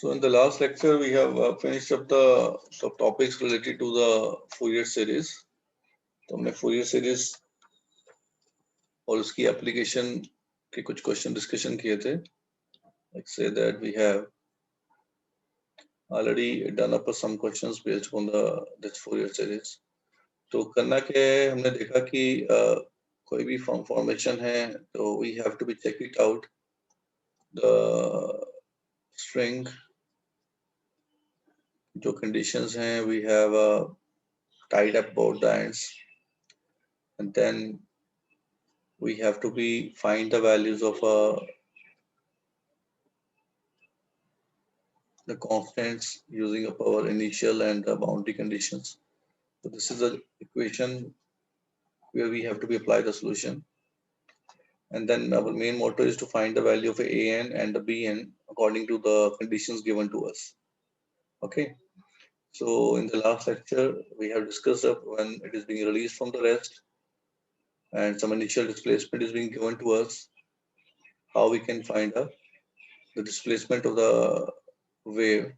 So in the last lecture, we have finished up the topics related to the Fourier series. तो हमने Fourier series और उसकी application के कुछ question discussion किए थे. Like say that we have already done up some questions based on the this Fourier series. तो करना क्या है, हमने देखा कि कोई भी formation है तो we have to be check it out the string जो conditions हैं we have tied up both the ends and then we have to be find the values of the constants using up our initial and the boundary conditions. So this is the equation where we have to be apply the solution, and then our main motto is to find the value of an and the bn according to the conditions given to us. Okay, so in the last lecture we have discussed when it is being released from the rest and some initial displacement is being given to us, how we can find the displacement of the wave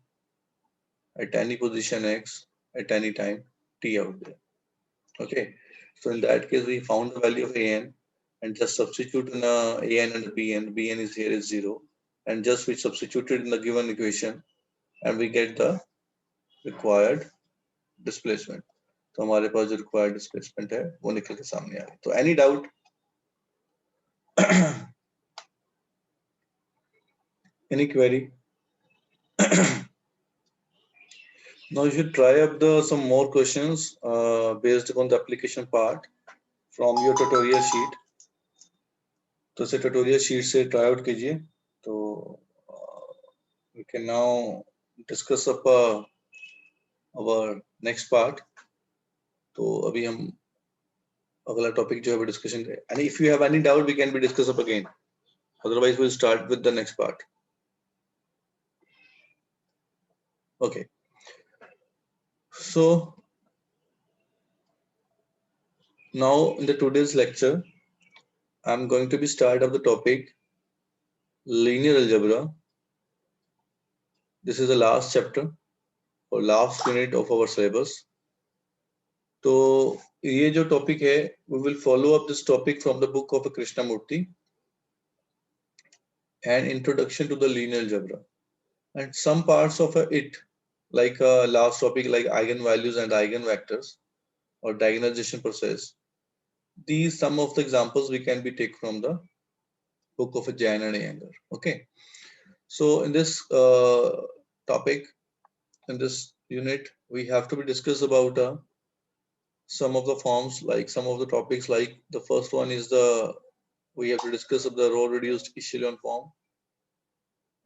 at any position x at any time t out there. Okay, so in that case we found the value of an and just substitute in an and bn is here is 0 and just we substituted in the given equation and we get the required displacement. तो हमारे पास जो required displacement है वो निकल के सामने आ गई. तो any doubt? Any query? Now you should try up some more questions based upon the application part from your tutorial sheet. तो इसे tutorial sheet से try out कीजिए. तो we can now discuss up our next part. तो अभी हम अगला topic जो है वो डिस्कशन करें. And if you have any doubt, we can be discuss up again. Otherwise, we'll start with the next part. Okay. So now in the today's lecture, I'm going to be start of the topic linear algebra. This is the last chapter or last unit of our syllabus. तो ये जो topic है, we will follow up this topic from the book of Krishnamurti and introduction to the linear algebra, and some parts of it like last topic like eigenvalues and eigenvectors or diagonalization process. These some of the examples we can be take from the book of Jain and Iyengar. Okay, so in this topic, in this unit, we have to be discuss about some of the forms, like some of the topics, like the first one is we have to discuss of the row reduced echelon form,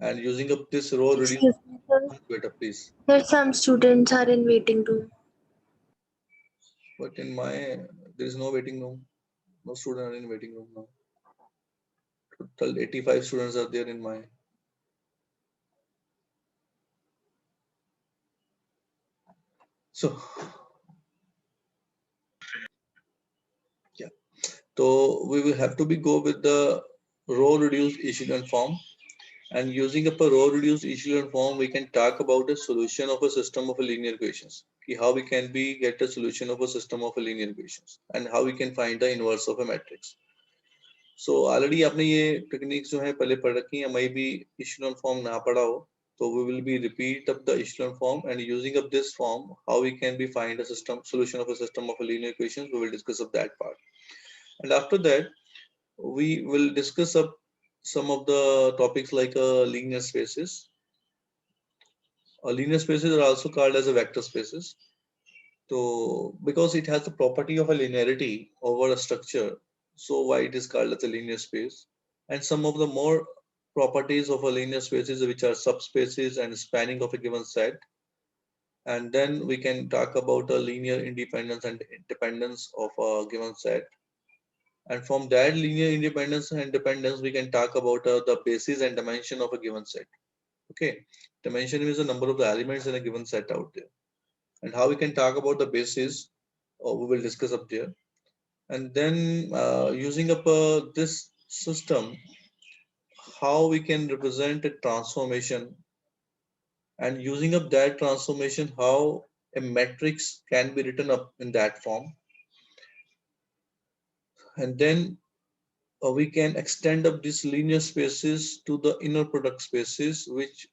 and using up this row reduced. Excuse me, sir. Better please. There some students are in waiting room. But in my there is no waiting room. No student are in waiting room now. Total 85 students are there in my. So yeah, so we will have to be go with the row reduced echelon form, and using up a row reduced echelon form, we can talk about a solution of a system of a linear equations. How we can be get a solution of a system of a linear equations and how we can find the inverse of a matrix. So already आपने ये techniques जो है पहले पढ़ रखी हैं, may be echelon form ना पढ़ा हो, so we will be repeat up the echelon form and using up this form how we can be find a system solution of a system of a linear equations. We will discuss up that part, and after that we will discuss up some of the topics like linear spaces. Linear spaces are also called as a vector spaces. So because it has the property of a linearity over a structure, so why it is called as a linear space. And some of the more properties of a linear spaces which are subspaces and spanning of a given set. And then we can talk about a linear independence and dependence of a given set. And from that linear independence and dependence, we can talk about the basis and dimension of a given set. Okay, dimension is the number of the elements in a given set out there. And how we can talk about the basis, we will discuss up there. And then using up this system, how we can represent a transformation and using up that transformation, how a matrix can be written up in that form. And then we can extend up these linear spaces to the inner product spaces, which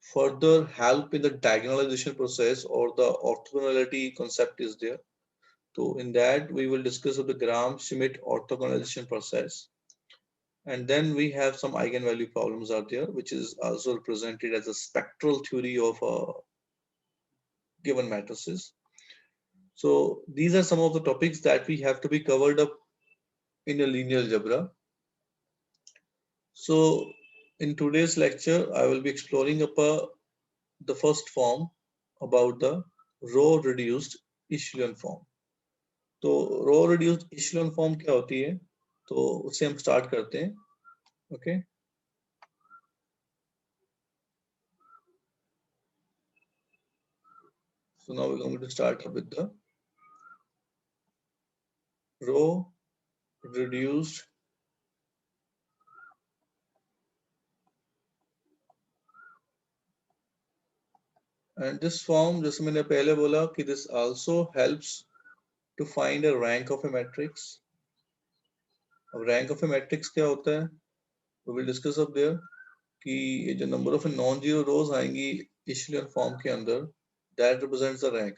further help in the diagonalization process, or the orthogonality concept is there. So in that, we will discuss of the Gram-Schmidt orthogonalization process. And then we have some eigenvalue problems out there, which is also represented as a spectral theory of given matrices. So these are some of the topics that we have to be covered up in a linear algebra. So in today's lecture, I will be exploring the first form about the row reduced echelon form. तो रो reduced इशेलन form क्या होती है, तो उससे हम start करते हैं. Okay, so now we're going to start with the row reduced and this form, जैसे मैंने पहले बोला कि this also helps to find a rank of a matrix. अब rank of a matrix क्या होता है, we will discuss up there कि ये जो number of non zero rows आएंगी echelon form के अंदर, that represents the rank.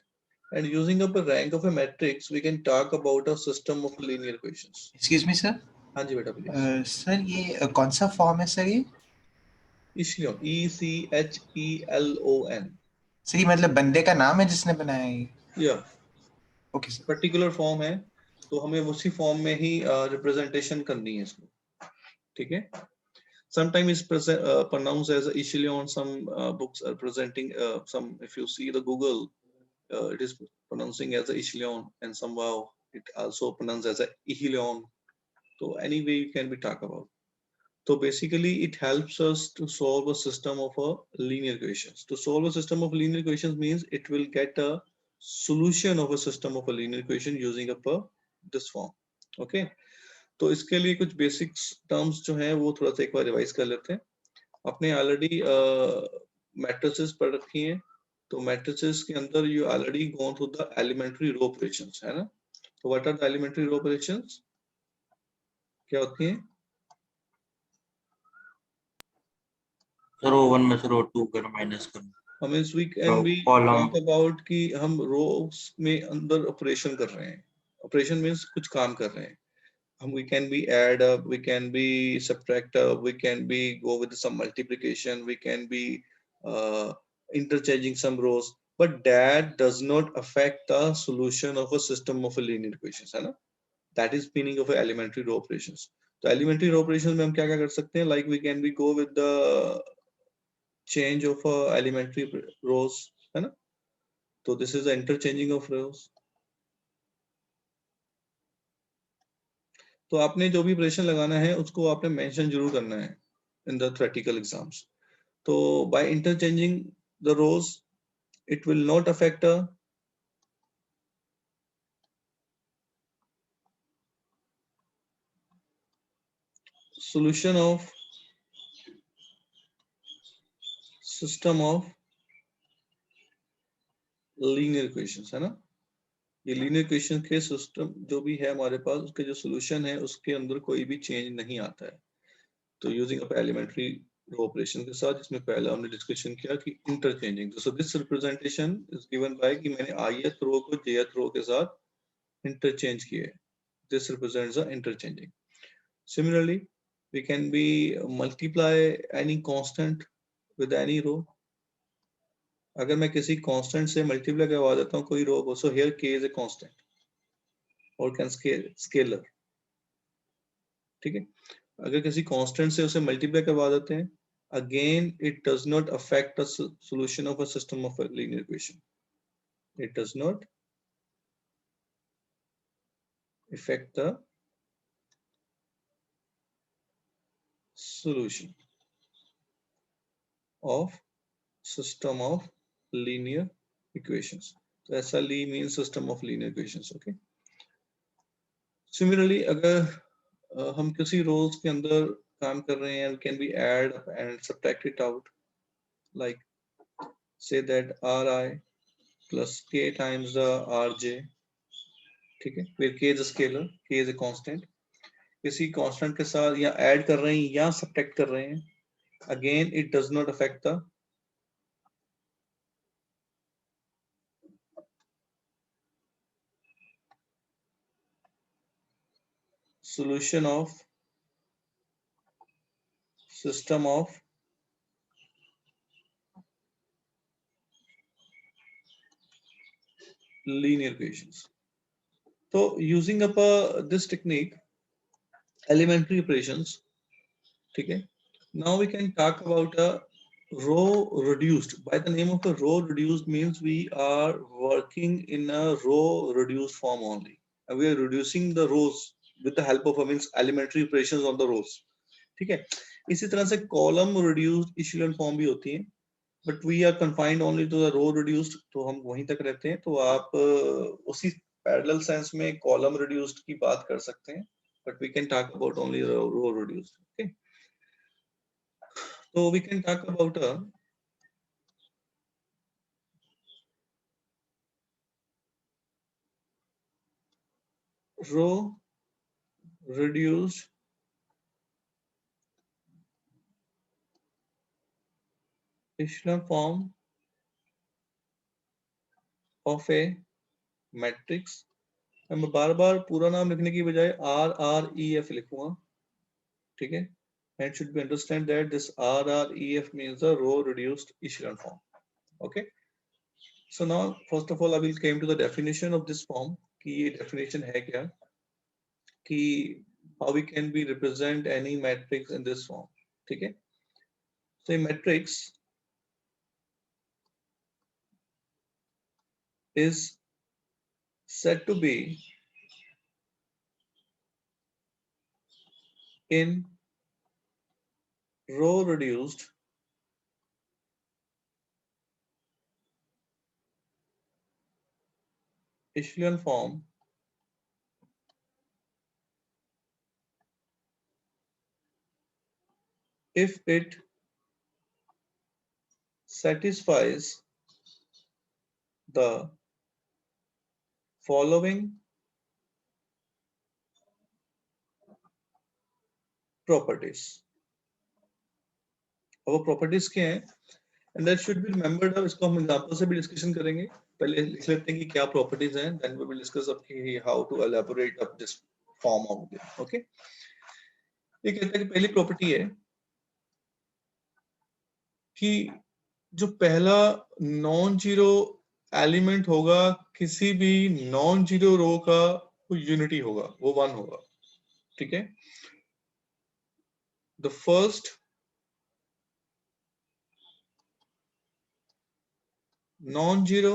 And using up a rank of a matrix, we can talk about a system of linear equations. Excuse me, sir. हाँ जी बेटा please. Sir ये कौन सा form है सर ये? Echelon, ECHELON. सर ये मतलब बंदे का नाम है जिसने बनाया है? या ओके सर. पर्टिकुलर फॉर्म है, तो हमें उसी फॉर्म में ही रिप्रेजेंटेशन करनी है इसको. ठीक है. Sometimes it's pronounced as a echelon. Some books are presenting some. If you see the Google, it is pronouncing as a echelon, and somehow it also pronounced as a echelon. So anyway, you can be talk about. So basically, it helps us to solve a system of linear equations. To solve a system of linear equations means it will get a solution of a system of a linear equation using up this form. Okay. तो इसके लिए कुछ basics terms जो हैं वो थोड़ा सा एक बार रिवाइज कर लेते हैं. आपने ऑलरेडी मैट्रिसेस पढ़ रखी हैं, तो मैट्रिसेस के अंदर you already gone through the elementary row operations, है ना. तो what are the elementary row operations, क्या होती हैं? रो 1 में से रो 2 कर माइनस कर. Means we can be talk about कि हम रोज में अंदर ऑपरेशन कर रहे हैं. ऑपरेशन मींस कुछ काम कर रहे हैं. We can be add up, we can be subtract up, we can be go with some multiplication, we can be interchanging some rows, but that does not affect the solution of a system of a linear equations, है ना. That is meaning of elementary row operations. तो elementary row operations में हम क्या क्या कर सकते हैं, like we can be go with the change of elementary rows, है ना. तो this is the interchanging of rows. तो आपने जो भी ऑपरेशन लगाना है उसको आपने मेंशन जरूर करना है इन द थ्योरेटिकल एग्जाम्स. तो by interchanging the rows it will not affect solution of system of linear equations, है ना. ये लीनियर इक्वेशन के सिस्टम जो भी है हमारे पास, उसके जो सोल्यूशन है उसके अंदर कोई भी चेंज नहीं आता है. तो using up elementary row operation के साथ, इसमें पहले हमने डिस्कशन किया कि interchanging. So this representation is given by कि मैंने ith रो को jth रो के साथ इंटरचेंज किया है. This represents the interchanging. Similarly we can be multiply any constant with any row. अगर मैं किसी कांस्टेंट से मल्टीप्लाई करवा देता हूँ कोई रो को, so here k is a constant और कैन स्केलर. ठीक है. अगर किसी कांस्टेंट से उसे मल्टीप्लाई करवा देते हैं, again it does not affect the solution of a system of a linear equation. It does not affect the solution of system of linear equations. So SLE means system of linear equations. Okay. Similarly, अगर हम किसी रोज के अंदर काम कर रहे हैं, we can be add and subtract it out. Like say that Ri plus k times the Rj, ठीक है, where k is a scalar, k is a constant, किसी कांस्टेंट के साथ या ऐड कर रहे हैं या सब्ट्रैक्ट कर रहे हैं, again it does not affect the solution of system of linear equations. So using up this technique, elementary operations, ठीक है, now we can talk about a row reduced. By the name of a row reduced means we are working in a row reduced form only, and we are reducing the rows with the help of means elementary operations on the rows, ठीक है. इसी तरह से column reduced echelon form भी होती है, but we are confined only to the row reduced, तो हम वहीं तक रहते हैं. तो आप उसी parallel sense में column reduced की बात कर सकते हैं, but we can talk about only row reduced. Okay, so we can talk about a row reduced echelon form of a matrix. मैं बार बार पूरा नाम लिखने की बजाय RREF लिखूंगा, ठीक है. And it should be understand that this RREF means the row reduced echelon form. Okay. So now first of all I will came to the definition of this form, कि ये definition है क्या, कि how we can be represent any matrix in this form, ठीक है. So a matrix is said to be in row reduced echelon form if it satisfies the following properties. अब वो properties क्या हैं, and that should be remembered. अब इसको हम example से भी discussion करेंगे. पहले लिख लेते हैं कि क्या properties हैं, then we will discuss अब कि how to elaborate up this form of this. Okay. ये कहता है कि पहली property है कि जो पहला नॉन जीरो एलिमेंट होगा किसी भी नॉन जीरो रो का वो यूनिटी होगा, वो 1 होगा, ठीक है. The first non zero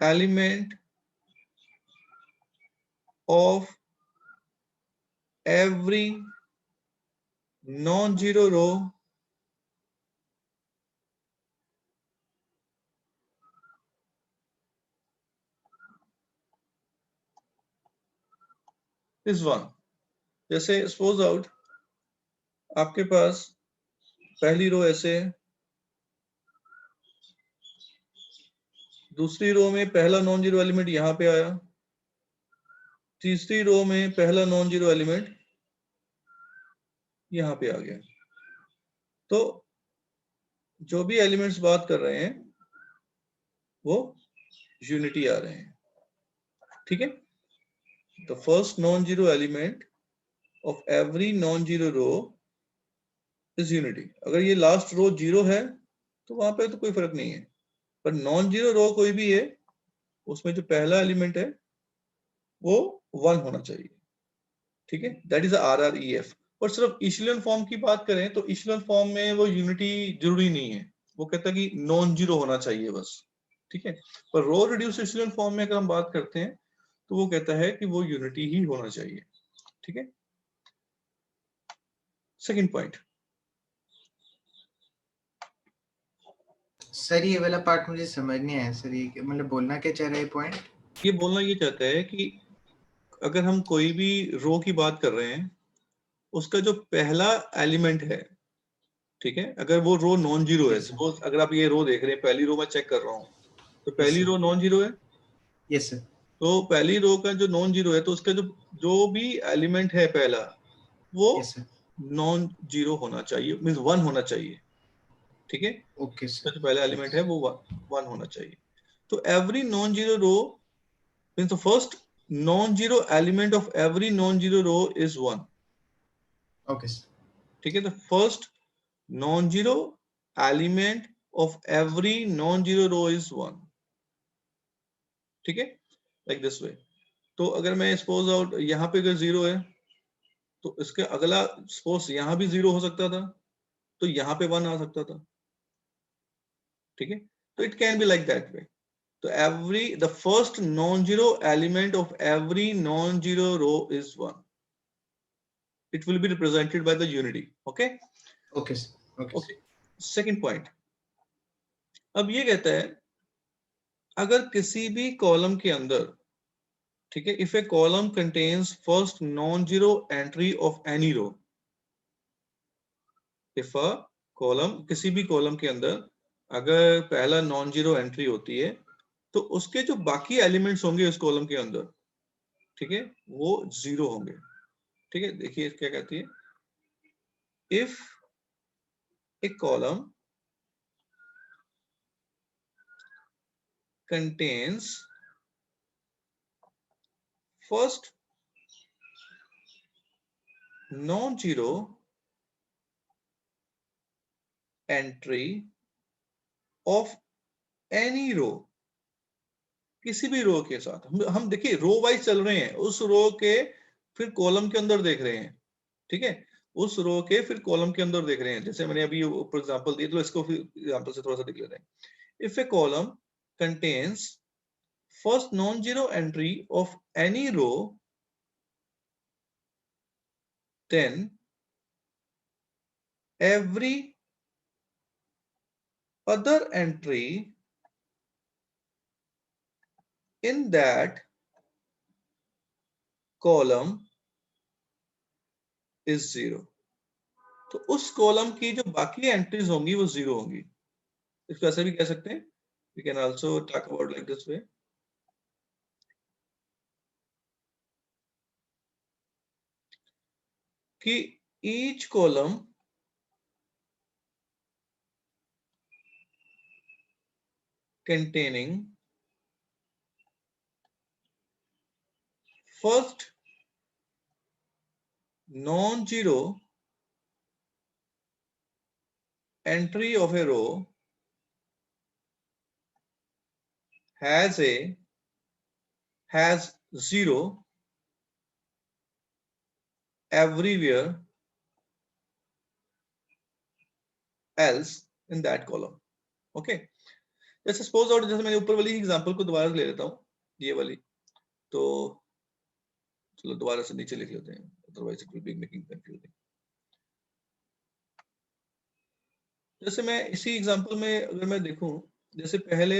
element of every non zero row is 1. जैसे सपोज आउट आपके पास पहली रो ऐसे है, दूसरी रो में पहला नॉन जीरो एलिमेंट यहां पे आया, तीसरी रो में पहला नॉन जीरो एलिमेंट यहां पे आ गया. तो जो भी एलिमेंट्स बात कर रहे हैं वो यूनिटी आ रहे हैं, ठीक है. The first non zero element of every non zero row is unity. अगर ये लास्ट रो जीरो है तो वहां पे तो कोई फर्क नहीं है, पर नॉन जीरो रो कोई भी है उसमें जो पहला एलिमेंट है वो 1 होना चाहिए, ठीक है. That is RREF. और सिर्फ इशेलन फॉर्म की बात करें तो इशेलन फॉर्म में वो यूनिटी जरूरी नहीं है, वो कहता है कि नॉन जीरो होना चाहिए बस, ठीक है. पर रो रिड्यूस इशेलन फॉर्म में अगर हम बात करते हैं तो वो कहता है कि वो यूनिटी ही होना चाहिए, ठीक है. सेकंड पॉइंट, सर ये वाला पार्ट मुझे समझ नहीं आया सर, ये मतलब बोलना क्या चाह रहा है पॉइंट? ये बोलना ये चाहता है कि अगर हम कोई भी रो की बात कर रहे हैं उसका जो पहला एलिमेंट है ठीक है, अगर वो रो नॉन जीरो है, Yes, sir. सपोज अगर आप ये रो देख रहे हैं, पहली रो मैं चेक कर रहा हूँ, तो पहली sir. रो नॉन जीरो है, Yes, sir. तो पहली रो का जो नॉन जीरो है, तो उसका जो भी एलिमेंट है पहला, वो Yes, sir. नॉन जीरो होना चाहिए, मीन्स 1 होना चाहिए, ठीक है, Okay, उसका sir. जो पहला एलिमेंट है वो 1 होना चाहिए। तो every non zero row means the first non zero element of every non zero row is 1, Okay, sir. ठीक है, the first non zero element of every non zero row is 1, ठीक है, लाइक दिस वे। तो अगर मैं suppose out यहाँ पे अगर जीरो है, तो इसके अगला सपोज यहाँ भी जीरो हो सकता था, तो यहाँ पे 1 आ सकता था, ठीक है, तो it can be like that way. तो the first non-zero element of every non-zero row is 1. It will be represented by the unity. Okay. Okay, sir. Okay, sir. Okay. Second point. अब ये कहता है, अगर किसी भी कॉलम के अंदर, ठीक है, if a column contains first non-zero entry of any row, if a column, किसी भी कॉलम के अंदर अगर पहला नॉन जीरो एंट्री होती है, तो उसके जो बाकी एलिमेंट्स होंगे उस कॉलम के अंदर, ठीक है, वो जीरो होंगे, ठीक है। देखिए क्या कहती है, if a column contains first non-zero entry of any row, किसी भी रो के साथ, हम देखिए रो वाइज चल रहे हैं, उस रो के फिर कॉलम के अंदर देख रहे हैं, ठीक है, उस रो के फिर कॉलम के अंदर देख रहे हैं। जैसे मैंने अभी फॉर एग्जांपल दिया, तो इसको फिर एग्जांपल से थोड़ा सा देख लेते हैं। If a column contains first non zero entry of any row, then every other entry in that column is zero. तो उस कॉलम की जो बाकी एंट्रीज होंगी वो जीरो होंगी। इसको ऐसे भी कह सकते हैं, we can also talk about like this way, कि each column containing first non-zero entry of a row has zero everywhere else in that column. Okay, जैसे सपोज आउट, जैसे मैंने ऊपर वाली एग्जांपल को दोबारा ले लेता हूँ, ये वाली, तो चलो दोबारा से नीचे लिख लेते हैं, otherwise it will be making confusing. जैसे मैं इसी एग्जांपल में अगर मैं देखूं, जैसे पहले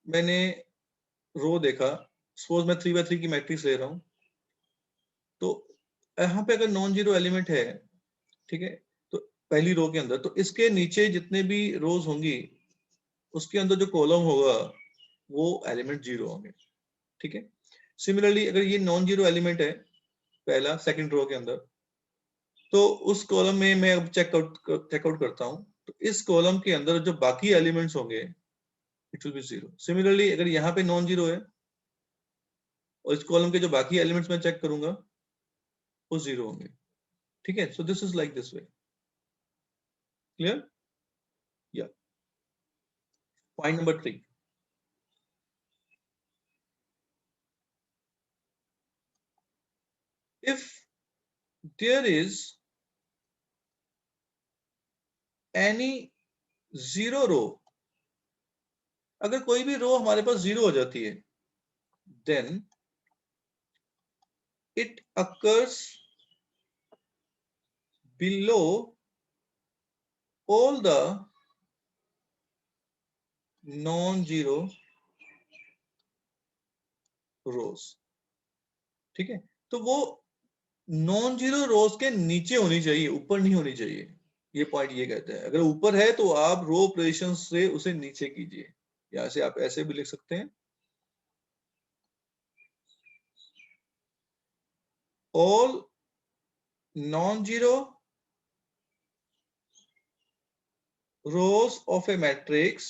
मैंने रो देखा, सपोज मैं 3x3 की मैट्रिक्स ले रहा हूं, तो यहाँ पे अगर नॉन जीरो एलिमेंट है, ठीक है, तो पहली रो के अंदर, तो इसके नीचे जितने भी रोज होंगी उसके अंदर जो कॉलम होगा वो एलिमेंट जीरो होंगे, ठीक है। सिमिलरली अगर ये नॉन जीरो एलिमेंट है पहला सेकंड रो के अंदर, तो उस कॉलम में मैं अब चेकआउट करता हूं, तो इस कॉलम के अंदर जो बाकी एलिमेंट्स होंगे it will be zero. Similarly अगर यहाँ पे नॉन जीरो है और इस कॉलम के जो बाकी एलिमेंट्स मैं चेक करूंगा वो जीरो होंगे, ठीक है। सो this is like this way, clear? या point number 3, if there is any zero row, अगर कोई भी रो हमारे पास जीरो हो जाती है, then it occurs below all the non-zero rows, ठीक है। तो वो नॉन जीरो रोज के नीचे होनी चाहिए, ऊपर नहीं होनी चाहिए, ये पॉइंट ये कहते हैं, अगर ऊपर है तो आप रो ऑपरेशन से उसे नीचे कीजिए, यहां से आप ऐसे भी लिख सकते हैं, all non zero rows of a matrix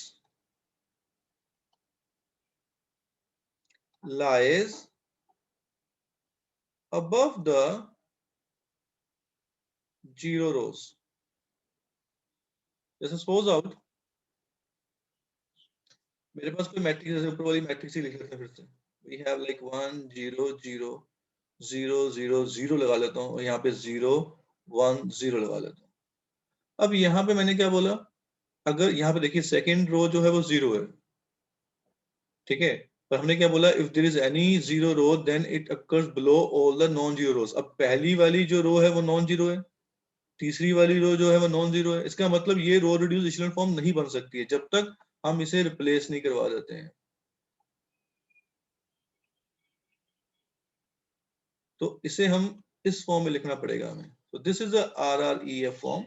lies above the zero rows. जैसे सपोज आउट मेरे पास कोई मैट्रिक्स, जैसे ऊपर वाली मैट्रिक्स ही लिख लेते हैं फिर से, वी हैव लाइक 1 0 0 0 0 0 लगा लेता हूँ, यहाँ पे 0 1 0 लगा लेता हूँ। अब यहाँ पे मैंने क्या बोला, अगर यहाँ पे देखिए सेकेंड रो जो है वो 0 है, ठीक है, पर हमने क्या बोला, if there is any zero row then it occurs below all the non zero rows. अब पहली वाली जो रो है वो नॉन जीरो है, तीसरी वाली रो जो है वो नॉन जीरो है, इसका मतलब ये रो रिड्यूस इचेलॉन फॉर्म नहीं बन सकती है जब तक हम इसे रिप्लेस नहीं करवा देते हैं। तो इसे हम इस फॉर्म में लिखना पड़ेगा हमें। तो this is a RREF form,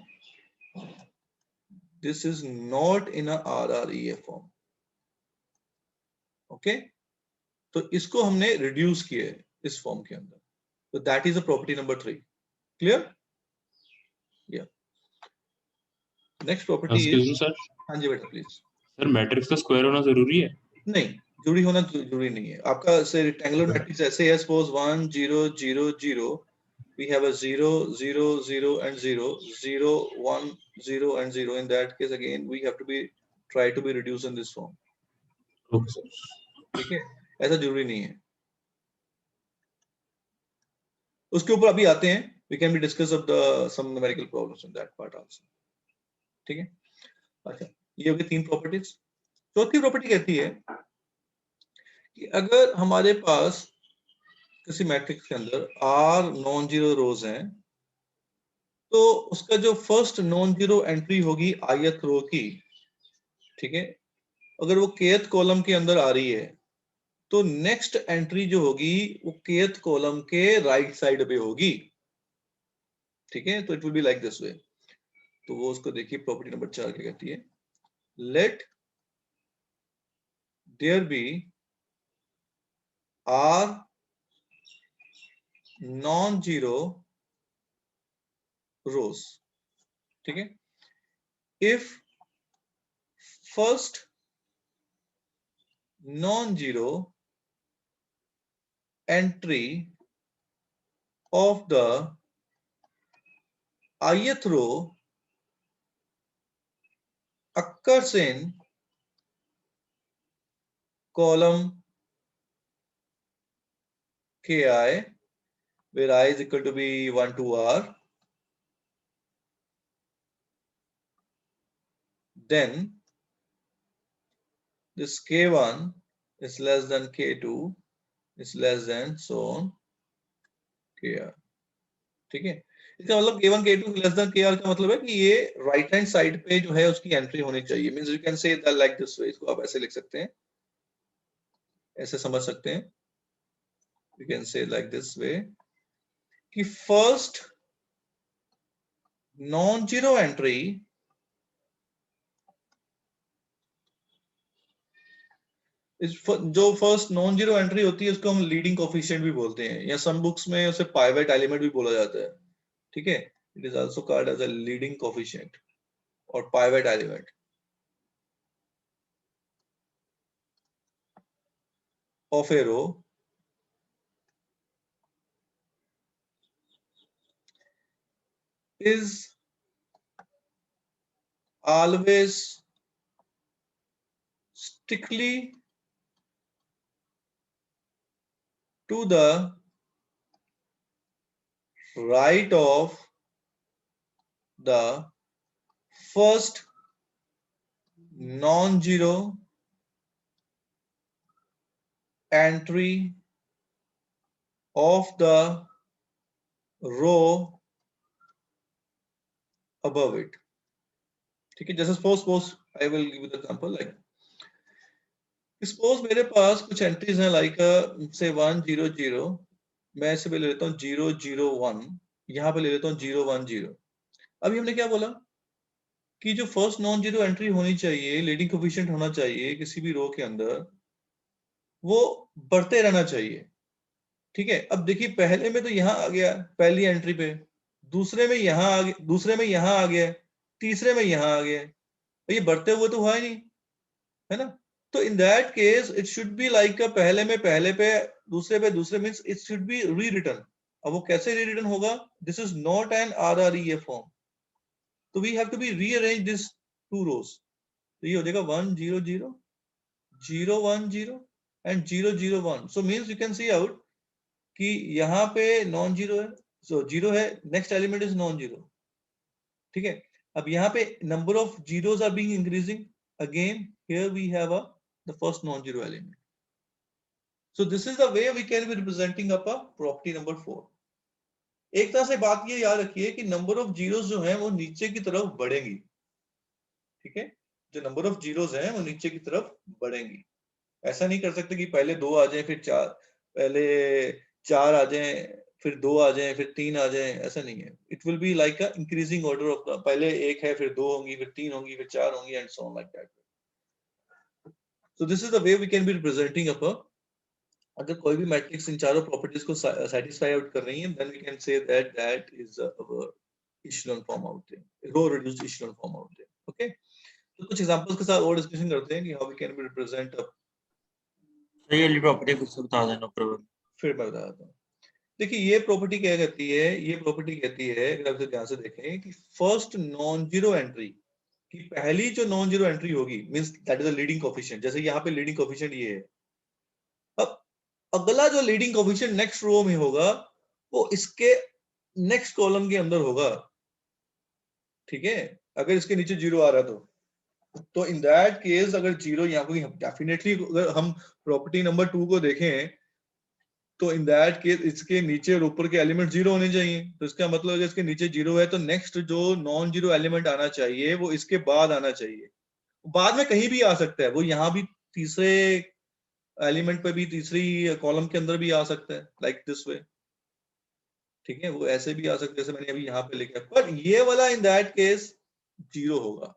this is not in a RREF form. Okay, तो इसको हमने रिड्यूस किया है इस फॉर्म के अंदर, तो that is a property number 3। Clear? या next property excuse is, me sir, हाँ जी बेटा प्लीज। सर मैट्रिक्स का स्क्वायर होना जरूरी है? नहीं, जरूरी होना जरूरी नहीं है। आपका से रेक्टेंगुलर मैट्रिक्स ऐसे है, suppose 1 0 0 0, we have a 0 0 0 and 0 0 1 0 and 0, in that case again we have to be try to be reduced in this form। Okay sir. ठीक है, ऐसा जरूरी नहीं है, उसके ऊपर अभी आते हैं, we can be discuss of the some numerical problems in that part also। ठीक है, अच्छा ये हो गई 3 प्रॉपर्टीज। चौथी प्रॉपर्टी कहती है कि अगर हमारे पास किसी मैट्रिक्स के अंदर r नॉन जीरो रोज हैं, तो उसका जो फर्स्ट नॉन जीरो एंट्री होगी ith रो की, ठीक है, अगर वो kth कॉलम के अंदर आ रही है तो नेक्स्ट एंट्री जो होगी वो kth कॉलम के राइट साइड पे होगी। ठीक है, तो it will be like this वे। तो वो उसको देखिए, प्रॉपर्टी नंबर 4 क्या कहती है, let there be r non zero rows. ठीक है, if first non zero entry of the ith row occurs in column ki, where I is equal to be 1 to r, then this k1 is less than k2 is less than so on kr। ठीक है, इसका मतलब k1 k2 less than kr का मतलब है कि ये right hand side पे जो है उसकी एंट्री होनी चाहिए। Means you can say that like this वे, इसको आप ऐसे लिख सकते हैं, ऐसे समझ सकते हैं, you can say like this वे कि फर्स्ट नॉन जीरो एंट्री जो फर्स्ट नॉन जीरो एंट्री होती है उसको हम लीडिंग कोफिशिएंट भी बोलते हैं, या सम बुक्स में उसे पाइवट एलिमेंट भी बोला जाता है। ठीक है, it is also called as a leading coefficient और pivot element of a row is always strictly to the right of the first non-zero entry of the row above it। ठीक है, जैसे suppose I will give the example, like suppose मेरे पास कुछ entries हैं like से 1 0 0, मैं इसे पे ले लेता हूँ 0 0 1, यहाँ पे ले लेता हूँ 0 1 0। अभी हमने क्या बोला कि जो फर्स्ट नॉन जीरो एंट्री होनी चाहिए, लीडिंग कोफिशिएंट होना चाहिए किसी भी रो के अंदर, वो बढ़ते रहना चाहिए। ठीक है, अब देखिए पहले में तो यहाँ आ गया पहली एंट्री पे, दूसरे में यहाँ आ गया, दूसरे में यहाँ आ गया, तीसरे में यहाँ आ गया, तो ये बढ़ते हुए तो हुआ ही नहीं, है ना। तो in that case it should be like पहले में पहले पे, दूसरे means it should be re return. अब वो कैसे री रिटर्न होगा? This is not an RREA form, तो we have to be rearrange this two rows. तो ये हो जाएगा 1 0 0 0 1 0 and 0 0 1। So means you can see out कि यहाँ पे नॉन जीरो है, सो जीरो है, next element is non zero. ठीक है, अब यहाँ पे number of zeros are being increasing, again here we have the first non zero element. So this is the way we can be representing up property number 4। एक तरह से बात ये याद रखिए कि नंबर ऑफ जीरोस जो है वो नीचे की तरफ बढ़ेंगी। ठीक है, जो नंबर ऑफ जीरोस हैं वो नीचे की तरफ बढ़ेंगी। ऐसा नहीं कर सकते कि पहले 2 आ जाए फिर 4, पहले 4 आ जाए फिर 2 आ जाए फिर 3 आ जाए, ऐसा नहीं है। It will be like a increasing order of, पहले 1 है फिर 2 होंगी फिर 3 होंगी फिर 4 होंगी and so on like that. So this is the way we can be representing up. अगर कोई भी मैट्रिक्स इन चारों प्रॉपर्टीज को सेटिस्फाई आउट कर रही है, then we can say that that is our echelon form out है, row reduced echelon form out है। ओके, तो कुछ एग्जांपल्स के साथ और डिस्कशन करते हैं कि how we can be represent a. सही वाली प्रॉपर्टी कुछ बता देना प्रॉब्लम। फिर मैं बता देता हूँ। देखिए ये प्रॉपर्टी क्या कहती है, ये प्रॉपर्टी कहती है, अगर आप इसे ध्यान से देखें, कि फर्स्ट नॉन जीरो एंट्री की पहली जो नॉन जीरो एंट्री होगी means that is a leading coefficient. जैसे यहाँ पे लीडिंग कोफिशिएंट ये है, अब अगला जो लीडिंग कोफिशिएंट नेक्स्ट रो में होगा वो इसके नेक्स्ट कॉलम के अंदर होगा। ठीक है, अगर इसके नीचे जीरो आ रहा है तो इन दैट केस अगर जीरो यहाँ को, डेफिनेटली अगर हम प्रॉपर्टी नंबर 2 को देखें तो इन दैट केस इसके नीचे और ऊपर के एलिमेंट जीरो होने चाहिए। तो इसका मतलब अगर इसके नीचे जीरो है तो नेक्स्ट जो नॉन जीरो एलिमेंट आना चाहिए वो इसके बाद आना चाहिए। बाद में कहीं भी आ सकता है, वो यहाँ भी तीसरे एलिमेंट पे भी, तीसरी कॉलम के अंदर भी आ सकता है, लाइक दिस वे। ठीक है, वो ऐसे भी आ सकता है जैसे मैंने अभी यहाँ पे लिखा, पर ये वाला इन दैट केस जीरो होगा।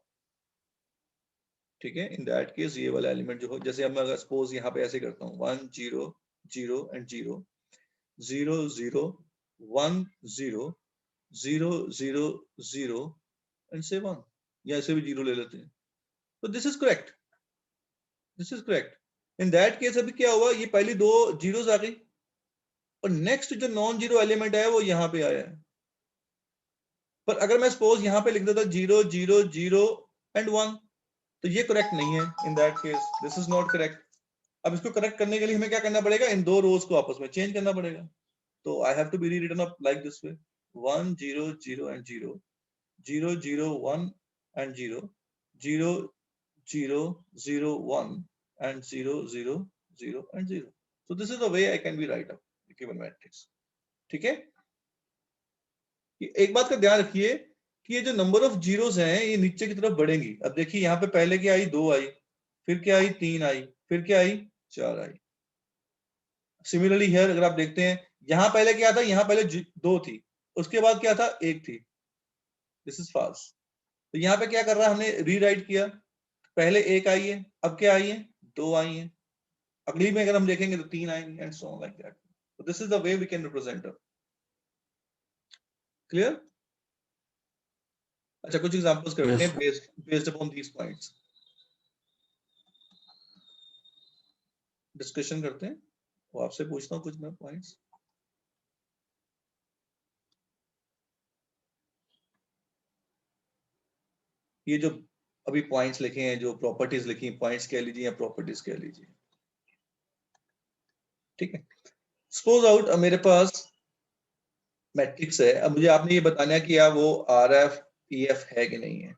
ठीक है, इन दैट केस ये वाला एलिमेंट जो हो, जैसे अब मैं अगर सपोज यहाँ पे ऐसे करता हूँ 1 0 0 एंड 0 0 0 1 0 0 0 0 एंड से 1, या ऐसे भी जीरो ले लेते हैं, तो this is correct, this is correct. In that case अभी क्या हुआ, ये पहली दो जीरोस आ गई और नेक्स्ट जो नॉन जीरो एलिमेंट है वो यहाँ पे आया है। पर अगर मैं सपोज यहाँ पे लिख देता 0 0 0 एंड 1, तो ये करेक्ट नहीं है। इन that case this is not correct. अब इसको करेक्ट करने के लिए हमें क्या करना पड़ेगा, इन दो रोज को आपस में चेंज करना पड़ेगा। तो I have to be rewritten up like this way, 1 0 0 and 0 0 0 1 and 0 0 0 0 1 and 0 0 0 and 0. So this is the way I can be write up the given matrix. ठीक है, एक बात का ध्यान रखिए कि ये जो नंबर ऑफ जीरोस हैं ये नीचे की तरफ बढ़ेंगी। अब देखिए यहाँ पे पहले क्या आई, 2 आई, फिर क्या आई, 3 आई, फिर क्या आई, 4 आई। सिमिलरली हियर अगर आप देखते हैं, यहाँ पहले क्या था, यहाँ पहले 2 थी, उसके बाद क्या था, 1 थी। This is false. तो यहाँ पे क्या कर रहा है, हमने रीराइट किया, पहले 1 आई है, अब क्या आई है, 2 आई है, अगली में अगर हम देखेंगे तो 3 आएंगे and so on like that. So this is the way we can represent it. Clear? अच्छा, कुछ एग्जांपल्स करते हैं based upon these points. Discussion करते हैं, वो आपसे पूछता हूँ कुछ मैं पॉइंट्स। ये जो अभी पॉइंट्स लिखे हैं, जो प्रॉपर्टीज लिखी, पॉइंट्स कह लीजिए या प्रॉपर्टीज कह लीजिए। ठीक है, सपोज आउट मेरे पास मैट्रिक्स है, अब मुझे आपने ये बताना है कि यार वो RF EF है कि नहीं है।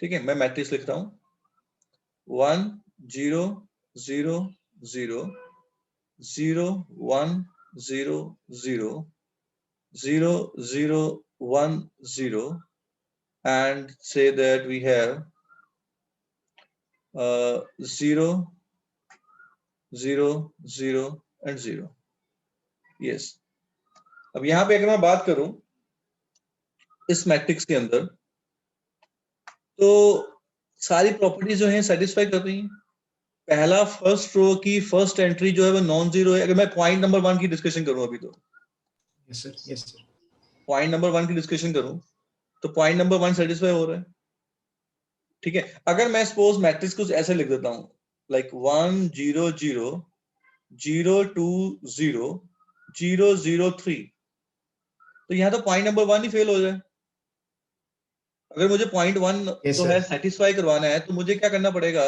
ठीक है, मैं मैट्रिक्स लिख रहा हूँ 1 0 0 0 0 1 0 0 0 0 1 0 and say that we have 0 0 0 and 0। Yes, अब यहाँ पे अगर मैं बात करूं इस मैट्रिक्स के अंदर, तो सारी प्रॉपर्टीज जो हैं सेटिस्फाई कर रही हैं। पहला फर्स्ट रो की फर्स्ट एंट्री जो है वो नॉन जीरो है। अगर मैं पॉइंट नंबर 1 की डिस्कशन करूं अभी, तो यस सर पॉइंट नंबर 1 की डिस्कशन करूं तो पॉइंट नंबर 1 सेटिस्फाई हो रहा है, ठीक है। अगर मैं सपोज मैट्रिक्स कुछ ऐसे लिख देता हूं लाइक 1 0 0 0 2 0 0 0 3, तो यहाँ तो पॉइंट नंबर 1 ही फेल हो जाए। अगर मुझे पॉइंट 1 Yes, जो sir. है सेटिस्फाई करवाना है तो मुझे क्या करना पड़ेगा,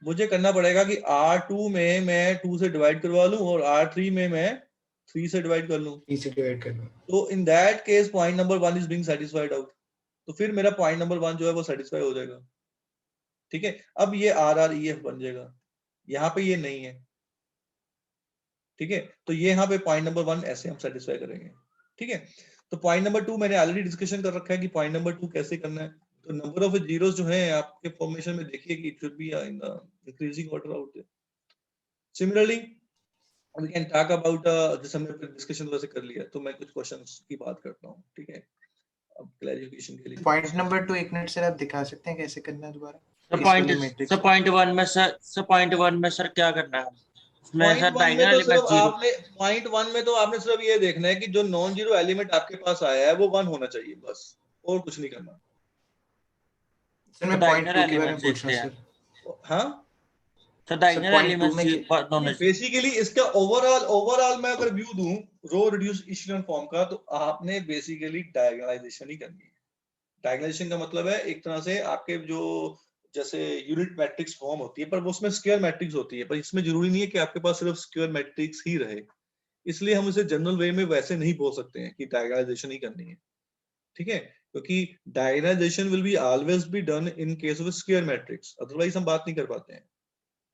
मुझे करना पड़ेगा कि R2 में मैं 2 से डिवाइड करवा लूं और R3 में मैं 3 से डिवाइड कर लूं। 3 से डिवाइड करना। तो in that case point number 1 is being satisfied out, तो फिर मेरा पॉइंट नंबर 1 जो है वो सेटिस्फाई हो जाएगा, ठीक है। अब ये RREF बन जाएगा, यहाँ पे ये नहीं है, ठीक है। तो ये यहाँ पे पॉइंट नंबर 1 ऐसे हम सेटिस्फाई करेंगे, ठीक है। तो पॉइंट नंबर 2 मैंने ऑलरेडी डिस्कशन कर रखा है कि पॉइंट नंबर 2 कैसे करना है। तो नंबर ऑफ जीरोस जो है आपके फॉर्मेशन में देखिए कि it should be in the increasing order out there. Similarly we can talk about, जैसे हमने डिस्कशन वैसे कर लिया, तो मैं कुछ क्वेश्चंस की बात करता हूं, ठीक है, अब क्लैरिफिकेशन के लिए। पॉइंट नंबर 2 एक मिनट सर आप दिखा सकते हैं कैसे करना है दोबारा? सर पॉइंट पॉइंट 1 में सर क्या करना है? उसमें पॉइंट सर 1 में डायगोनल तो सिर्फ एलिमेंट 0। आपने पॉइंट 1 में तो आपने सिर्फ ये देखना है कि जो नॉन जीरो एलिमेंट आपके पास आया है वो 1 होना चाहिए, बस, और कुछ नहीं करना। सर मैं पॉइंट 2 के बारे में पूछ रहा हूँ सर। हाँ सर डायगोनल point two में एलिमेंट बेसिकली इसका ओवरऑल मैं अगर व्यू दूं रो रिड्यूस इशेलन फॉर्म का, तो आपने बेसिकली डायगोनलाइजेशन ही करनी है। डायगोनलाइजेशन का मतलब है एक तरह से आपके जो जैसे यूनिट मैट्रिक्स फॉर्म होती है, पर वो उसमें स्क्वायर मैट्रिक्स होती है, पर इसमें जरूरी नहीं है कि आपके पास सिर्फ स्क्वायर मैट्रिक्स ही रहे, इसलिए हम इसे जनरल वे में वैसे नहीं बोल सकते हैं कि डायगोनलाइजेशन ही करनी है, ठीक है, क्योंकि diagonalization will be always be done in case of square matrix, otherwise हम बात नहीं कर पाते हैं,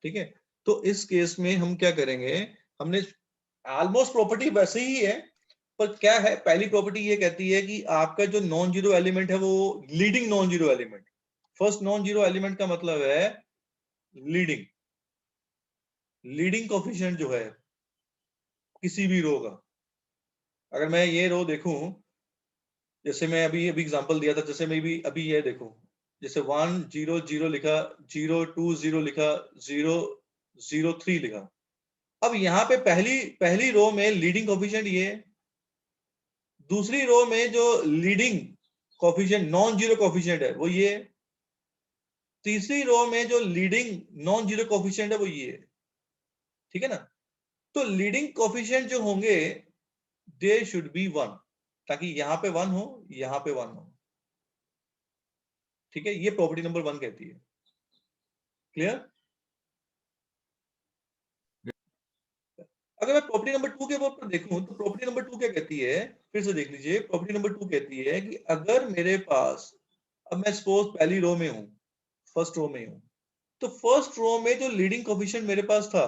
ठीक है। तो इस केस में हम क्या करेंगे, हमने ऑलमोस्ट प्रॉपर्टी वैसे ही है, पर क्या है, पहली प्रॉपर्टी ये कहती है कि आपका जो नॉन जीरो एलिमेंट है वो leading non zero element, first non zero element का मतलब है लीडिंग कोएफिशिएंट जो है किसी भी रो का। अगर मैं ये रो देखूं, जैसे मैं अभी एग्जांपल दिया था, जैसे मैं भी अभी ये देखूं, जैसे 1 0 0 लिखा, 0 2 0 लिखा, 0 0 3 लिखा। अब यहाँ पे पहली रो में लीडिंग कोएफिशिएंट ये है, दूसरी रो में जो leading coefficient non zero coefficient है वो ये है, तीसरी रो में जो लीडिंग नॉन जीरो कोएफिशिएंट है वो ये है, ठीक है ना। तो लीडिंग कोएफिशिएंट जो होंगे दे शुड बी 1, ताकि यहाँ पे 1 हो, यहाँ पे 1 हो, ठीक है। ये प्रॉपर्टी नंबर 1 कहती है, क्लियर। अगर मैं प्रॉपर्टी नंबर 2 के ऊपर देखूं तो प्रॉपर्टी नंबर 2 क्या कहती है, फिर से देख लीजिए। प्रॉपर्टी नंबर 2 कहती है कि अगर मेरे पास, अब मैं सपोज पहली रो में हूं, फर्स्ट रो में हूं, तो फर्स्ट रो में जो लीडिंग कोएफिशिएंट मेरे पास था,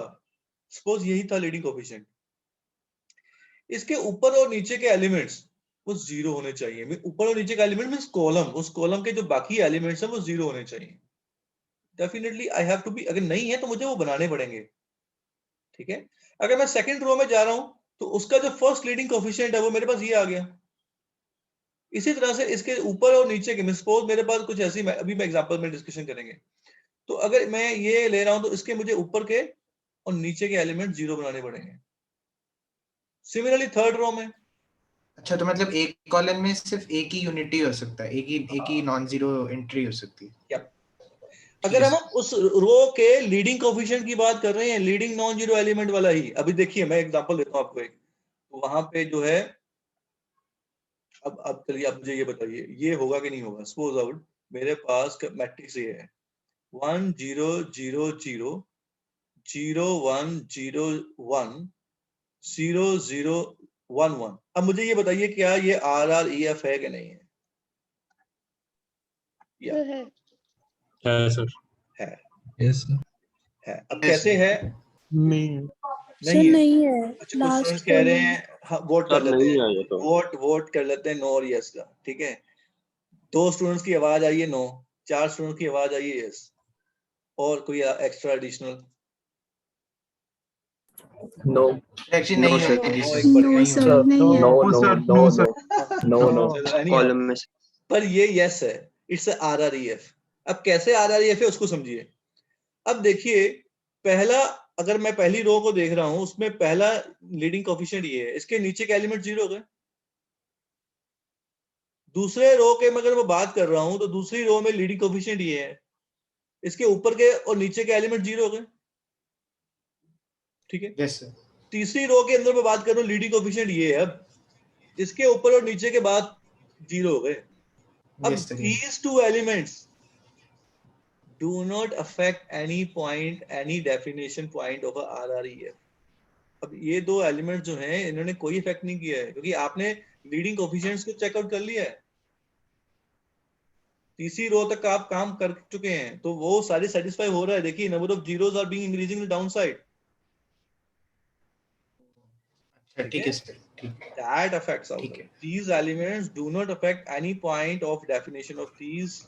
सपोज यही था लीडिंग कोएफिशिएंट, इसके ऊपर और नीचे के एलिमेंट्स वो जीरो होने चाहिए। ऊपर और नीचे का एलिमेंट मींस कॉलम, उस कॉलम के जो बाकी एलिमेंट्स हैं वो जीरो होने चाहिए। Definitely I have to be, अगर नहीं है तो मुझे वो बनाने पड़ेंगे, ठीक है। अगर मैं सेकंड रो में जा रहा हूं तो उसका जो फर्स्ट लीडिंग कोएफिशिएंट है वो मेरे पास ये आ गया। इसी तरह से इसके ऊपर और नीचे के, सपोज मेरे पास कुछ ऐसी, अभी मैं एग्जांपल में डिस्कशन करेंगे, तो अगर मैं ये ले रहा हूं तो इसके मुझे ऊपर के और नीचे के एलिमेंट जीरो बनाने पड़ेंगे। सिमिलरली थर्ड रो में, अच्छा तो मतलब एक कॉलम में सिर्फ एक ही यूनिटी हो सकता है, एक ही नॉन जीरो एंट्री हो सकती है। क्या अगर हम उस रो के लीडिंग कोएफिशिएंट की बात कर रहे हैं, लीडिंग नॉन जीरो एलिमेंट वाला ही, अभी देखिए मैं एग्जांपल देता हूं आपको एक, तो वहां पे जो है, अब चलिए आप मुझे ये बताइए ये होगा कि नहीं होगा। सपोज आउट मेरे पास मैट्रिक्स ये है 1 0 0 0 0 1 0 1 0 0 1 1। अब मुझे ये बताइए क्या ये RREF है कि नहीं है? या है सर। है, यस सर। है। अब कैसे है? नहीं नहीं है। नहीं है, अच्छा, कुछ लास्ट स्टूडेंट्स कह रहे हैं, हाँ, वोट कर सर लेते नहीं हैं, है ये तो। वोट कर लेते हैं नो और यस का, ठीक है। 2 स्टूडेंट्स की आवाज आई है नो, 4 स्टूडेंट्स की आवाज आई है यस। और कोई extra additional? No. Actually No, नहीं sir. होगी No, सर, एक बढ़िया नो नहीं सर होगी। नहीं है। No, No, no, sir. no, No, no, sir. no, no. चलो, anyhow, Column में पर ये यस है, इट्स RREF। अब कैसे RREF है उसको समझिए। अब देखिए, पहला, अगर मैं पहली रो को देख रहा हूं, उसमें पहला लीडिंग कोफिशिएंट ये है, इसके नीचे के एलिमेंट 0 हो गए। दूसरे रो के अगर मैं बात कर रहा हूं तो दूसरी रो में लीडिंग कोफिशिएंट ये है, इसके ऊपर के और नीचे के एलिमेंट 0 हो गए। ठीक है। Yes sir. तीसरी रो के अंदर मैं बात कर रहा हूं, लीडिंग कोफिशिएंट ये है, अब इसके ऊपर और नीचे के बाद 0 हो गए। अब yes sir. these two elements do not affect any point, any definition point of a RREF। अब ये दो एलिमेंट जो हैं इन्होंने कोई इफेक्ट नहीं किया है, क्योंकि आपने लीडिंग कोफिशिएंट्स को चेकआउट कर लिया है। तीसरी रो तक आप काम कर चुके हैं, तो वो सारी सेटिस्फाई हो रहा है। देखिए, number of zeros are being increasing in down side. अच्छा ठीक है सर, ठीक है। That affects ठीक outcome. है। These elements do not affect any point of definition of these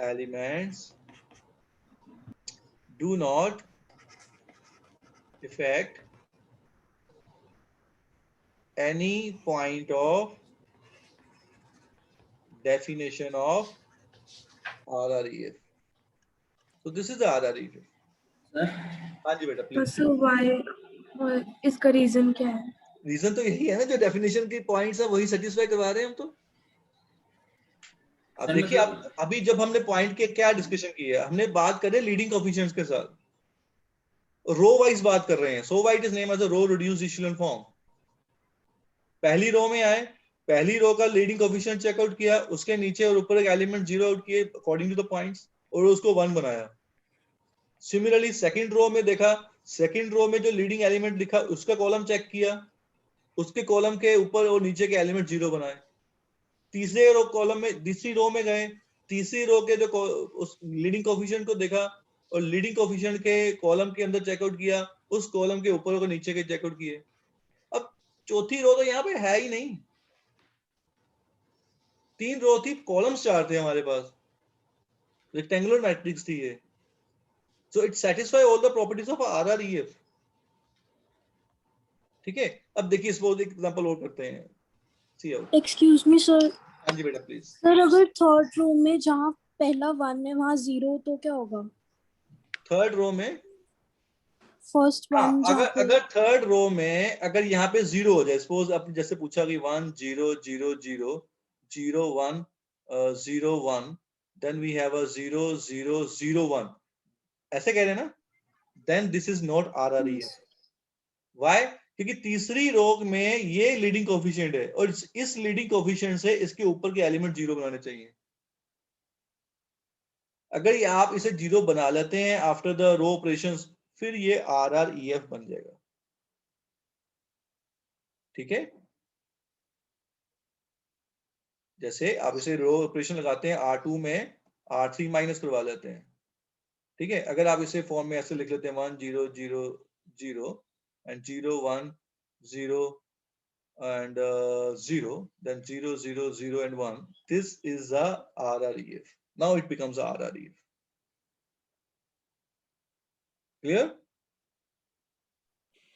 elements. Do not affect any point of definition of RREF. So this is the RREF. हाँ जी बेटा, तो प्लीज। सर वाई, इसका reason क्या है? Reason तो यही है ना, जो डेफिनेशन के पॉइंट्स है वही सेटिस्फाई करवा रहे हैं हम तो। अब देखिए, आप अभी जब हमने पॉइंट के क्या डिस्कशन की है, हमने बात कर रहे हैं लीडिंग कोफिशिएंट्स के साथ, रो वाइज बात कर रहे हैं। So what is name as a row reduced echelon form. पहली रो में आए, पहली रो का लीडिंग कोफिशिएंट चेकआउट किया, उसके नीचे और ऊपर एक एलिमेंट 0 आउट किए अकॉर्डिंग टू द पॉइंट्स, और उसको 1 बनाया। सिमिलरली सेकंड रो में देखा, सेकंड रो में जो लीडिंग एलिमेंट लिखा उसका कॉलम चेक किया, उसके कॉलम के ऊपर और नीचे के एलिमेंट 0 बनाए। तीसरे रो कॉलम में, तीसरी रो में गए, तीसरी रो के जो उस लीडिंग कोफिशिएंट को देखा और लीडिंग कोफिशिएंट के कॉलम के अंदर चेकआउट किया, उस कॉलम के ऊपर और नीचे के चेकआउट किए। अब चौथी रो तो यहाँ पे है ही नहीं, 3 रो थी, कॉलम्स 4 थे हमारे पास, रेक्टेंगुलर मैट्रिक्स थी ये। So it satisfy all the properties of RREF। ठीक है। अब देखिए, सपोज एक एग्जांपल और करते हैं। सी आउट। Excuse me sir. हाँ जी बेटा, प्लीज। सर अगर थर्ड रो में जहाँ पहला 1 है वहाँ 0 तो क्या होगा? थर्ड रो में, फर्स्ट हाँ, 1 जहाँ पे अगर थर्ड रो में अगर यहाँ पे 0 हो जाए, सपोज आपने जैसे पूछा कि 1 0 0 0 0 1 0 1, देन वी हैव अ 0 0 0 1, ऐसे कह रहे हैं ना, then this is not RREF। Why? क्योंकि तीसरी रो में ये लीडिंग कोफिशिएंट है और इस लीडिंग कोफिशिएंट से इसके ऊपर के एलिमेंट 0 बनाने चाहिए। अगर ये आप इसे 0 बना लेते हैं आफ्टर द रो ऑपरेशंस, फिर ये RREF बन जाएगा। ठीक है। जैसे आप इसे रो ऑपरेशन लगाते हैं, R2 में R3 माइनस करवा लेते हैं। ठीक है। अगर आप इसे फॉर्म में ऐसे लिख लेते हैं 1 0 0 0 and 0 1 0 and 0, then 0 0 0 and 1, this is a RREF. Now it becomes a RREF. Clear?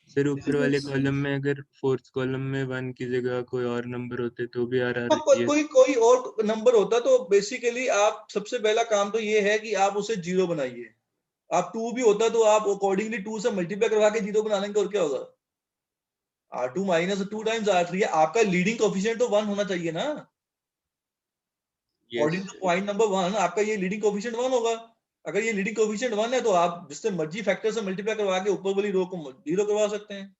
Sir ऊपर वाले कॉलम में अगर फोर्थ कॉलम में 1 की जगह कोई और नंबर होते तो भी कोई और नंबर होता तो बेसिकली आप सबसे पहला काम तो ये है कि आप उसे 0 बनाइए। आप 2 भी होता तो आप अकॉर्डिंगली 2 से मल्टीप्लाई करवा के 0 बना लेंगे, और क्या होगा? R2 माइनस 2 टाइम्स R3 है, आपका लीडिंग कोफिशिएंट तो 1 होना चाहिए ना। अकॉर्डिंग टू पॉइंट नंबर 1 आपका ये लीडिंग कोफिशिएंट 1 होगा। अगर ये लीडिंग कोफिशिएंट 1 है तो आप जिससे मर्जी फैक्टर से मल्टीप्लाई करवा के ऊपर वाली रो को 0 करवा सकते हैं।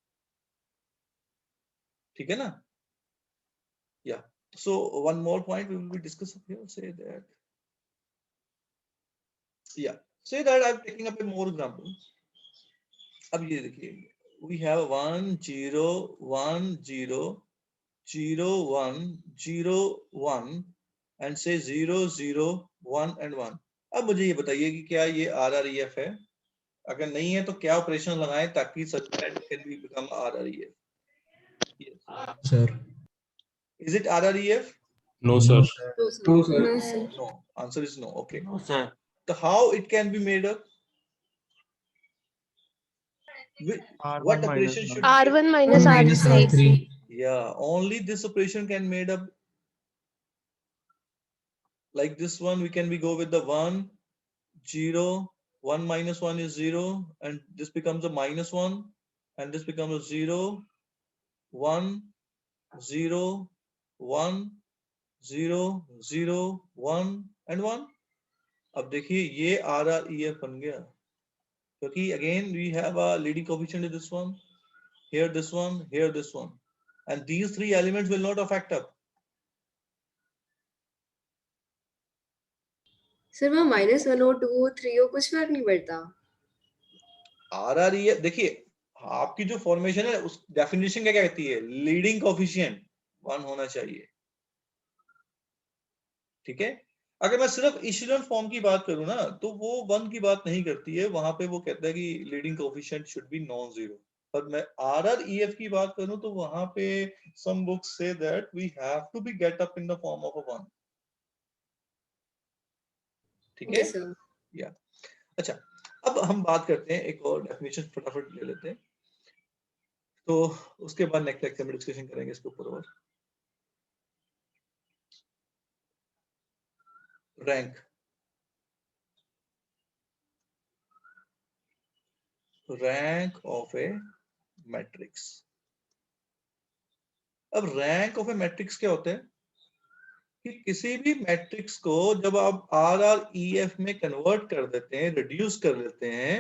ठीक है ना? या so one more point we will be discuss here, say that I am taking up a more example. अब ये देखिए, वी हैव 1 0 1 0 0 1 0 1 एंड से 0 0 1 and 1। अब मुझे ये बताइए कि क्या ये RREF है? अगर नहीं है तो क्या ऑपरेशन लगाएं ताकि such that it can become RREF? Yes. Sir Is it RREF? No sir No, sir. No sir. No. Answer is no. Okay. No sir. how it can be made up? What operation should R1 minus R3. Yeah, only this operation can made up. Like this one, we can go with the 1, 0, 1 minus 1 is 0, and this becomes a minus 1, and this becomes a 0, 1, 0, 1, 0, 0, 1 and 1. अब देखिए ये RREF बन गया, क्योंकि again we have a leading coefficient in this one, here this one, here this one, and these three elements will not affect up. Sir वो -1 हो 2 हो 3 हो कुछ फर्क नहीं पड़ता। RREF देखिए, आपकी जो फॉर्मेशन है उस डेफिनेशन क्या कहती है, लीडिंग कोएफिशिएंट 1 होना चाहिए, ठीक है। अगर मैं सिर्फ इशेलन फॉर्म की बात करूं ना, तो वो 1 की बात नहीं करती है, वहां पे वो कहता है कि leading coefficient should be non zero. पर मैं RREF की बात करूं तो वहां पे सम बुक्स से that we have to be get up in the form of a 1, ठीक है। Okay sir. या अच्छा, अब हम बात करते हैं एक और डेफिनेशन फटाफट ले लेते हैं, तो उसके बाद नेक्स्ट लेक्चर में डिस्कशन करेंगे इसके ऊपर। और rank, rank of A matrix. अब रैंक ऑफ ए मैट्रिक्स क्या होता है कि किसी भी मैट्रिक्स को जब आप RREF में कन्वर्ट कर देते हैं, रिड्यूस कर लेते हैं,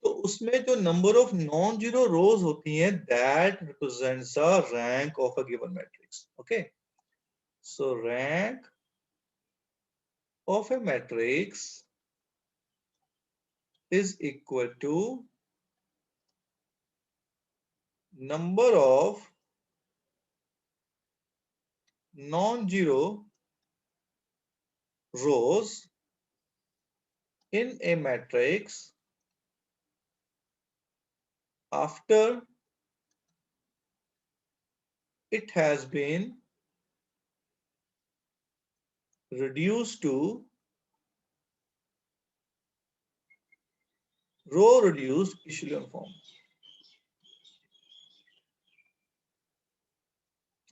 तो उसमें जो नंबर ऑफ नॉन जीरो रोज होती हैं that represents the rank of a given matrix. Okay, so rank of A matrix is equal to number of non-zero rows in a matrix after it has been reduced to row reduced echelon form।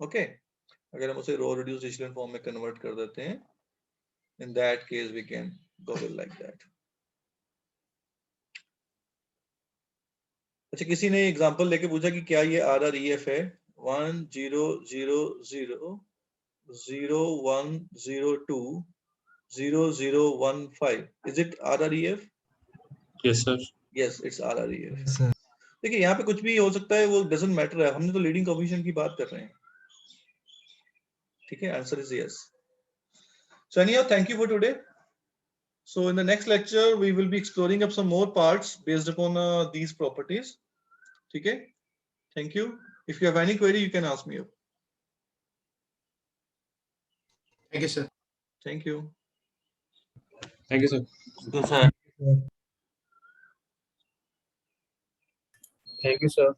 Okay, अगर हम उसे रो reduced echelon form में convert कर देते हैं, in that case we can go with like that। अच्छा, किसी ने एग्जांपल लेके पूछा कि क्या ये RREF है, 1 0 0 0 0 1 0 2 0 0 1 5, is it RREF? Yes, sir. Yes, it's RREF। देखिए यहाँ पे कुछ भी हो सकता है, वो डजंट मैटर है, हमने तो लीडिंग कोएफिशिएंट की बात कर रहे हैं, ठीक है। Answer is yes. So anyhow, thank you for today. So in the next lecture, we will be exploring up some more parts based upon these properties. Okay. Thank you. If you have any query, you can ask me. Thank you, sir. Thank you. Thank you, sir. Yes, sir. Thank you, sir.